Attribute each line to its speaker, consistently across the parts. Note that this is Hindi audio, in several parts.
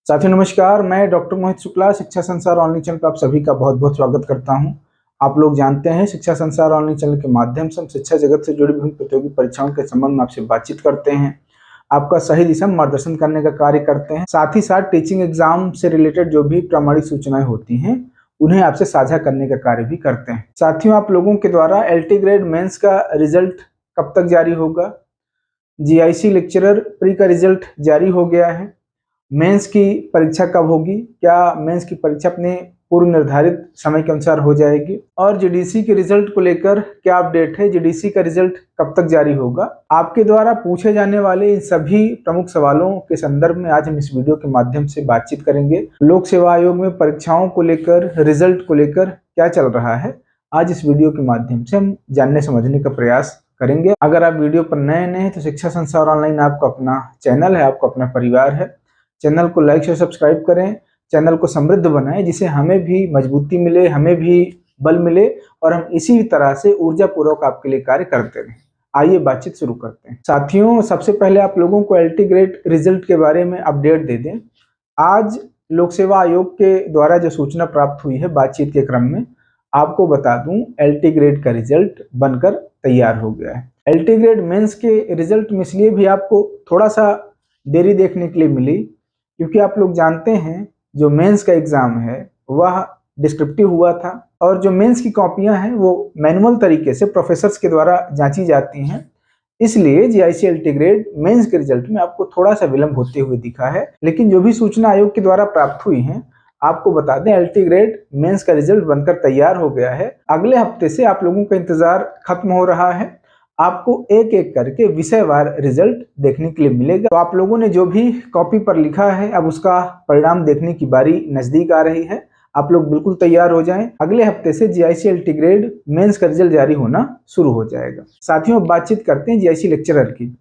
Speaker 1: साथियों नमस्कार, मैं डॉक्टर मोहित शुक्ला शिक्षा संसार ऑनलाइन चैनल पर आप सभी का बहुत बहुत स्वागत करता हूं। आप लोग जानते हैं शिक्षा संसार ऑनलाइन चैनल के माध्यम से हम शिक्षा जगत से जुड़ी विभिन्न प्रतियोगी परीक्षाओं के संबंध में आपसे बातचीत करते हैं, आपका सही दिशा में मार्गदर्शन करने का कार्य करते हैं। साथ ही साथ टीचिंग एग्जाम से रिलेटेड जो भी प्रामाणिक सूचनाएं होती हैं उन्हें आपसे साझा करने का कार्य भी करते हैं। साथियों, आप लोगों के द्वारा LT ग्रेड मेंस का रिजल्ट कब तक जारी होगा? GIC लेक्चरर प्री का रिजल्ट जारी हो गया है। मेंस की परीक्षा कब होगी? क्या मेंस की परीक्षा अपने पूर्व निर्धारित समय के अनुसार हो जाएगी? और GDC के रिजल्ट को लेकर क्या अपडेट है? GDC का रिजल्ट कब तक जारी होगा? आपके द्वारा पूछे जाने वाले इन सभी प्रमुख सवालों के संदर्भ में आज हम इस वीडियो के माध्यम से बातचीत करेंगे। लोक सेवा आयोग में परीक्षाओं को लेकर, रिजल्ट को लेकर क्या चल रहा है, आज इस वीडियो के माध्यम से हम जानने समझने का प्रयास करेंगे। अगर आप वीडियो पर नए हैं तो शिक्षा संसार ऑनलाइन आपका अपना चैनल है, आपका अपना परिवार है। चैनल को लाइक शेयर सब्सक्राइब करें, चैनल को समृद्ध बनाएं, जिससे हमें भी मजबूती मिले, हमें भी बल मिले और हम इसी तरह से ऊर्जा पूर्वक आपके लिए कार्य करते रहें। आइए बातचीत शुरू करते हैं। साथियों, सबसे पहले आप लोगों को LT ग्रेड रिजल्ट के बारे में अपडेट दे दें। आज लोक सेवा आयोग के द्वारा जो सूचना प्राप्त हुई है बातचीत के क्रम में, आपको बता दूं LT ग्रेड का रिजल्ट बनकर तैयार हो गया है। LT ग्रेड मेंस के रिजल्ट में इसलिए भी आपको थोड़ा सा देरी देखने के लिए मिली क्योंकि आप लोग जानते हैं जो मेंस का एग्जाम है वह डिस्क्रिप्टिव हुआ था और जो मेंस की कॉपियां हैं वो मैनुअल तरीके से प्रोफेसर्स के द्वारा जांची जाती हैं। इसलिए GIC LT ग्रेड मेंस के रिजल्ट में आपको थोड़ा सा विलंब होते हुए दिखा है, लेकिन जो भी सूचना आयोग के द्वारा प्राप्त हुई है आपको बता दें LT ग्रेड मेंस का रिजल्ट बनकर तैयार हो गया है। अगले हफ्ते से आप लोगों का इंतजार खत्म हो रहा है। आपको एक एक करके विषयवार रिजल्ट देखने के लिए मिलेगा। तो आप लोगों ने जो भी कॉपी पर लिखा है अब उसका परिणाम देखने की बारी नजदीक आ रही है। आप लोग बिल्कुल तैयार हो जाएं। अगले हफ्ते से GIC LT ग्रेड मेंस का रिजल्ट जारी होना शुरू हो जाएगा। साथियों, बातचीत करते हैं GIC लेक्चरर की।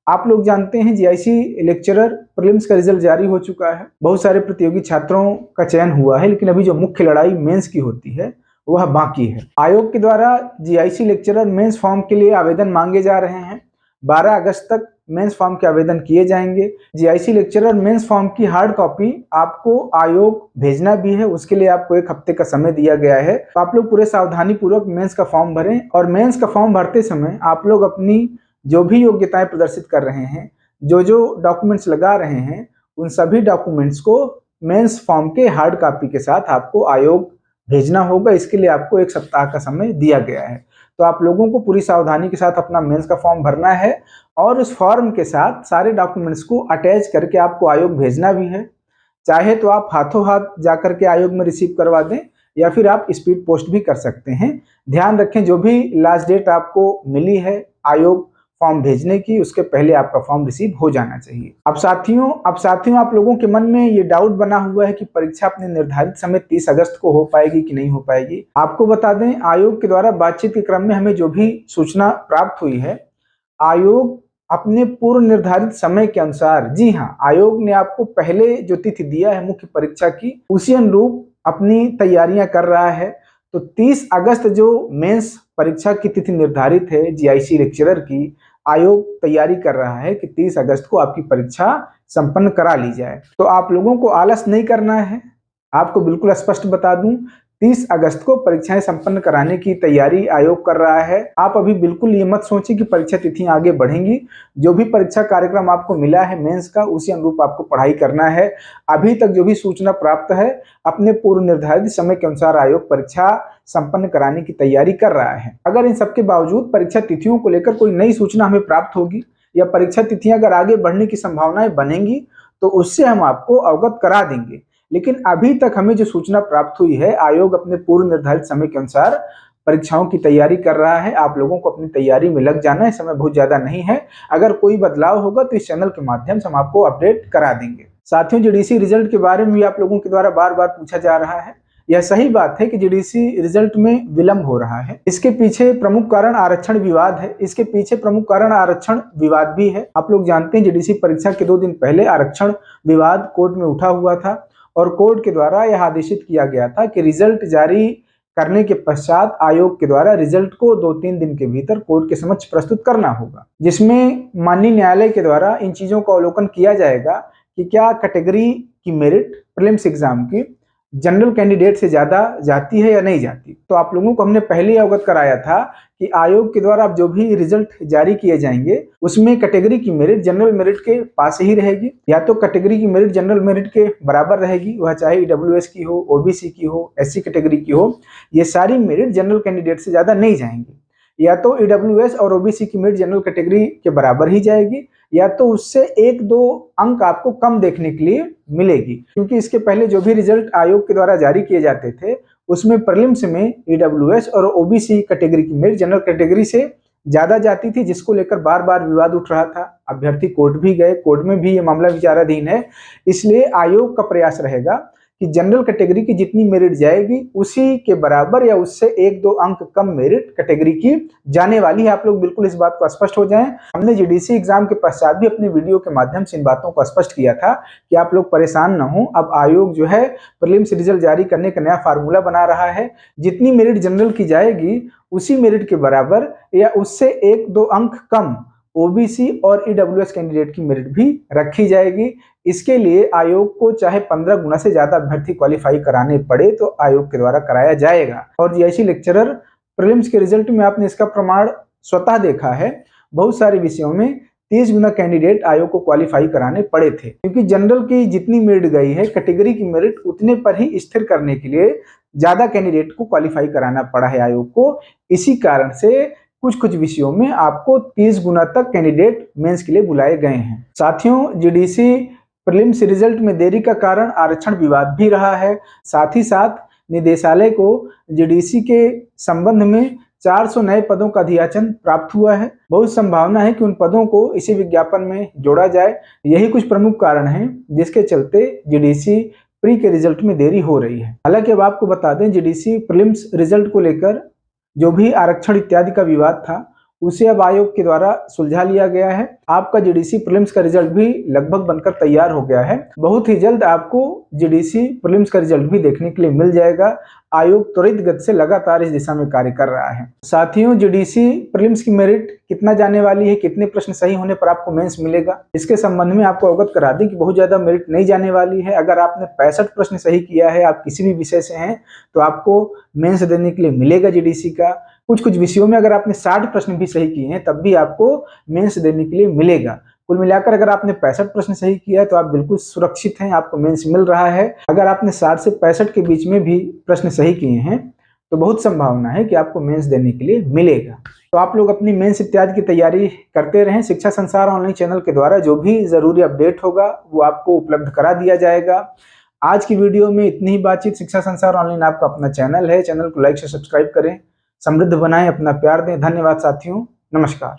Speaker 1: आप लोग जानते हैं GIC लेक्चरर प्रीलिम्स का रिजल्ट जारी हो चुका है। बहुत सारे प्रतियोगी छात्रों का चयन हुआ है, लेकिन अभी जो मुख्य लड़ाई मेंस की होती है वह बाकी है। आयोग के द्वारा GIC लेक्चरर मेंस फॉर्म के लिए आवेदन मांगे जा रहे हैं। 12 अगस्त तक मेंस फॉर्म के आवेदन किए जाएंगे। GIC लेक्चरर मेंस फॉर्म की हार्ड कॉपी आपको आयोग भेजना भी है, उसके लिए आपको 1 हफ्ते का समय दिया गया है। तो आप लोग पूरे सावधानी पूर्वक मेंस का फॉर्म भरें और मेंस का फॉर्म भरते समय आप लोग अपनी जो भी योग्यताएं प्रदर्शित कर रहे हैं, जो डॉक्यूमेंट्स लगा रहे हैं, उन सभी डॉक्यूमेंट्स को मेंस फॉर्म के हार्ड कॉपी के साथ आपको आयोग भेजना होगा। इसके लिए आपको 1 सप्ताह का समय दिया गया है। तो आप लोगों को पूरी सावधानी के साथ अपना मेंस का फॉर्म भरना है और उस फॉर्म के साथ सारे डॉक्यूमेंट्स को अटैच करके आपको आयोग भेजना भी है। चाहे तो आप हाथों हाथ जाकर के आयोग में रिसीव करवा दें या फिर आप स्पीड पोस्ट भी कर सकते हैं। ध्यान रखें, जो भी लास्ट डेट आपको मिली है आयोग फॉर्म भेजने की, उसके पहले आपका फॉर्म रिसीव हो जाना चाहिए। अब साथियों आप लोगों के मन में ये डाउट बना हुआ है कि परीक्षा अपने निर्धारित समय 30 अगस्त को हो पाएगी कि नहीं हो पाएगी। आपको बता दें, आयोग के द्वारा बातचीत के क्रम में हमें जो भी सूचना प्राप्त हुई है, आयोग अपने पूर्व निर्धारित समय के अनुसार, जी हाँ, आयोग ने आपको पहले जो तिथि दिया है मुख्य परीक्षा की, उसी अनुरूप अपनी तैयारियां कर रहा है। तो 30 अगस्त जो मेंस परीक्षा की तिथि निर्धारित है GIC लेक्चरर की, आयोग तैयारी कर रहा है कि 30 अगस्त को आपकी परीक्षा संपन्न करा ली जाए। तो आप लोगों को आलस नहीं करना है। आपको बिल्कुल स्पष्ट बता दूं, 30 अगस्त को परीक्षाएं संपन्न कराने की तैयारी आयोग कर रहा है। आप अभी बिल्कुल ये मत सोचिए कि परीक्षा तिथियां आगे बढ़ेंगी। जो भी परीक्षा कार्यक्रम आपको मिला है मेंस का, उसी अनुरूप आपको पढ़ाई करना है। अभी तक जो भी सूचना प्राप्त है, अपने पूर्व निर्धारित समय के अनुसार आयोग परीक्षा संपन्न कराने की तैयारी कर रहा है। अगर इन सबके बावजूद परीक्षा तिथियों को लेकर कोई नई सूचना हमें प्राप्त होगी या परीक्षा तिथियां अगर आगे बढ़ने की संभावनाएं बनेंगी तो उससे हम आपको अवगत करा देंगे। लेकिन अभी तक हमें जो सूचना प्राप्त हुई है, आयोग अपने पूर्व निर्धारित समय के अनुसार परीक्षाओं की तैयारी कर रहा है। आप लोगों को अपनी तैयारी में लग जाना है, समय बहुत ज्यादा नहीं है। अगर कोई बदलाव होगा तो इस चैनल के माध्यम से हम आपको अपडेट करा देंगे। साथियों, GDC रिजल्ट के बारे में भी आप लोगों के द्वारा बार बार पूछा जा रहा है। यह सही बात है कि GDC रिजल्ट में विलंब हो रहा है। इसके पीछे प्रमुख कारण आरक्षण विवाद है। इसके पीछे प्रमुख कारण आरक्षण विवाद भी है। आप लोग जानते हैं GDC परीक्षा के 2 दिन पहले आरक्षण विवाद कोर्ट में उठा हुआ था और कोर्ट के द्वारा यह आदेशित किया गया था कि रिजल्ट जारी करने के पश्चात आयोग के द्वारा रिजल्ट को 2-3 दिन के भीतर कोर्ट के समक्ष प्रस्तुत करना होगा, जिसमें माननीय न्यायालय के द्वारा इन चीजों का अवलोकन किया जाएगा कि क्या कैटेगरी की मेरिट प्रीलिम्स एग्जाम की जनरल कैंडिडेट से ज्यादा जाती है या नहीं जाती। तो आप लोगों को हमने पहले ही अवगत कराया था कि आयोग के द्वारा अब जो भी रिजल्ट जारी किए जाएंगे उसमें कैटेगरी की मेरिट जनरल मेरिट के पास ही रहेगी, या तो कैटेगरी की मेरिट जनरल मेरिट के बराबर रहेगी, वह चाहे ईडब्ल्यूएस की हो, ओबीसी की हो, एससी कैटेगरी की हो, ये सारी मेरिट जनरल कैंडिडेट से ज्यादा नहीं जाएंगी। या तो ईडब्ल्यूएस और ओबीसी की मेरिट जनरल कैटेगरी के बराबर ही जाएगी, या तो उससे 1-2 अंक आपको कम देखने के लिए मिलेगी। क्योंकि इसके पहले जो भी रिजल्ट आयोग के द्वारा जारी किए जाते थे उसमें प्रीलिम्स में ईडब्ल्यूएस और ओबीसी कैटेगरी की मेरिट जनरल कैटेगरी से ज्यादा जाती थी, जिसको लेकर बार बार विवाद उठ रहा था। अभ्यर्थी कोर्ट भी गए, कोर्ट में भी ये मामला विचाराधीन है। इसलिए आयोग का प्रयास रहेगा कि जनरल कैटेगरी की जितनी मेरिट जाएगी उसी के बराबर या उससे 1-2 अंक कम मेरिट कैटेगरी की जाने वाली है। आप लोग बिल्कुल इस बात को स्पष्ट हो जाएं। हमने जीडीसी एग्जाम के पश्चात भी अपने वीडियो के माध्यम से इन बातों को स्पष्ट किया था कि आप लोग परेशान न हो। अब आयोग जो है प्रीलिम्स रिजल्ट जारी करने का नया फार्मूला बना रहा है। जितनी मेरिट जनरल की जाएगी उसी मेरिट के बराबर या उससे 1-2 अंक कम ओबीसी और ईडब्ल्यूएस कैंडिडेट की मेरिट भी रखी जाएगी। इसके लिए आयोग को चाहे 15 गुना से ज्यादा अभ्यर्थी क्वालिफाई कराने पड़े तो आयोग के द्वारा कराया जाएगा। और जीआईसी लेक्चरर प्रीलिम्स के रिजल्ट में आपने इसका प्रमाण स्वतः देखा है। बहुत सारे विषयों में 30 गुना कैंडिडेट आयोग को क्वालिफाई कराने पड़े थे, क्योंकि जनरल की जितनी मेरिट गई है कैटेगरी की मेरिट उतने पर ही स्थिर करने के लिए ज्यादा कैंडिडेट को क्वालिफाई कराना पड़ा है आयोग को। इसी कारण से कुछ विषयों में आपको 30 गुना तक कैंडिडेट मेंस के लिए बुलाए गए हैं। साथियों, जीडीसी प्रीलिम्स रिजल्ट में देरी का कारण आरक्षण विवाद भी रहा है। साथ ही साथ निदेशालय को जीडीसी के संबंध में 400 नए पदों का अधियाचन प्राप्त हुआ है। बहुत संभावना है कि उन पदों को इसी विज्ञापन में जोड़ा जाए। यही कुछ प्रमुख कारण हैं जिसके चलते जीडीसी प्री के रिजल्ट में देरी हो रही है। हालांकि अब आपको बता दें, जीडीसी प्रीलिम्स रिजल्ट को लेकर जो भी आरक्षण इत्यादि का विवाद था उसे अब आयोग के द्वारा सुलझा लिया गया है। आपका जीडीसी प्रीलिम्स का रिजल्ट भी लगभग बनकर तैयार हो गया है। बहुत ही जल्द आपको जीडीसी प्रीलिम्स का रिजल्ट भी देखने के लिए मिल जाएगा। आयोग त्वरित गति से लगातार इस दिशा में कार्य कर रहा है। साथियों, जीडीसी प्रीलिम्स की मेरिट कितना जाने वाली है, कितने प्रश्न सही होने पर आपको मेंस मिलेगा, इसके संबंध में आपको अवगत करा दें कि बहुत ज्यादा मेरिट नहीं जाने वाली है। अगर आपने 65 प्रश्न सही किया है, आप किसी भी विषय से हैं, तो आपको मेंस देने के लिए मिलेगा जीडीसी का। कुछ विषयों में अगर आपने 60 प्रश्न भी सही किए हैं तब भी आपको मेंस देने के लिए मिलेगा। कुल मिलाकर अगर आपने 65 प्रश्न सही किया है तो आप बिल्कुल सुरक्षित हैं, आपको मेंस मिल रहा है। अगर आपने 60 से 65 के बीच में भी प्रश्न सही किए हैं तो बहुत संभावना है कि आपको मेंस देने के लिए मिलेगा। तो आप लोग अपनी मेंस इत्यादि की तैयारी करते रहें। शिक्षा संसार ऑनलाइन चैनल के द्वारा जो भी जरूरी अपडेट होगा वो आपको उपलब्ध करा दिया जाएगा। आज की वीडियो में इतनी ही बातचीत। शिक्षा संसार ऑनलाइन आपका अपना चैनल है, चैनल को लाइक से सब्सक्राइब करें, समृद्ध बनाएं, अपना प्यार दें। धन्यवाद साथियों, नमस्कार।